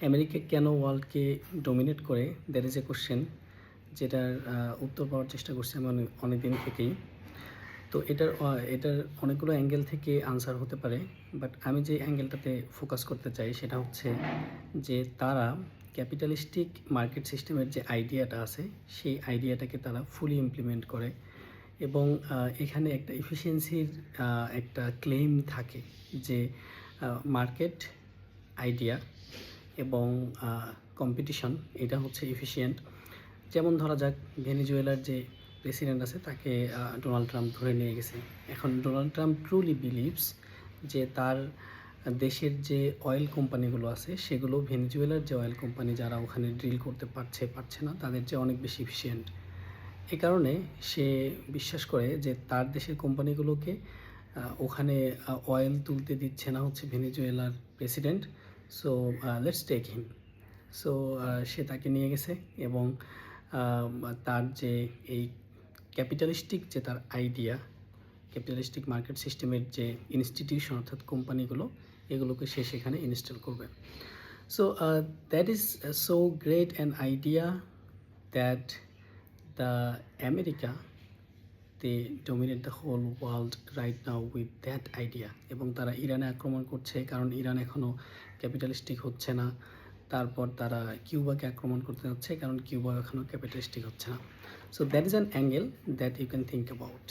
America কেন ওয়ার্ল্ডকে dominate করে, that is a question যেটার উত্তর পাওয়ার চেষ্টা করছি আমি অনেক দিন থেকেই। তো এটার অনেকগুলো অ্যাঙ্গেল থেকে আনসার হতে পারে, বাট আমি যে অ্যাঙ্গেলটাতে ফোকাস করতে চাই সেটা হচ্ছে যে তারা ক্যাপিটালিস্টিক মার্কেট সিস্টেমের যে আইডিয়াটা আছে সেই আইডিয়াটাকে তারা ফুলি ইমপ্লিমেন্ট করে এবং এখানে একটা এফিসিয়েন্সির একটা ক্লেম থাকে যে মার্কেট আইডিয়া এবং কম্পিটিশন এটা হচ্ছে এফিশিয়েন্ট। যেমন ধরা যাক ভেনেজুয়েলার যে প্রেসিডেন্ট আছে তাকে ডোনাল্ড ট্রাম্প ধরে নিয়ে গেছে। এখন ডোনাল্ড ট্রাম্প ট্রুলি বিলিভস যে তার দেশের যে অয়েল কোম্পানিগুলো আছে সেগুলো ভেনেজুয়েলার যে অয়েল কোম্পানি যারা ওখানে ড্রিল করতে পারছে না তাদের চেয়ে অনেক বেশি এফিশিয়েন্ট। এ কারণে সে বিশ্বাস করে যে তার দেশের কোম্পানিগুলোকে ওখানে অয়েল তুলতে দিচ্ছে না হচ্ছে ভেনেজুয়েলার president. So let's take him. So সে তাকে নিয়ে গেছে এবং তার যে এই ক্যাপিটালিস্টিক যে তার আইডিয়া, ক্যাপিটালিস্টিক মার্কেট সিস্টেমের যে ইনস্টিটিউশন অর্থাৎ কোম্পানিগুলো এগুলোকে সে সেখানে ইনস্টল করবে। So that is so great an idea that the America they dominate the whole world right now with that idea এবং তারা ইরানে আক্রমণ করছে কারণ ইরান এখনও ক্যাপিটালিস্টিক হচ্ছে না। তারপর তারা কিউবাকে আক্রমণ করতে যাচ্ছে কারণ কিউবা এখনও ক্যাপিটালিস্টিক হচ্ছে না। So that is an angle that you can think about.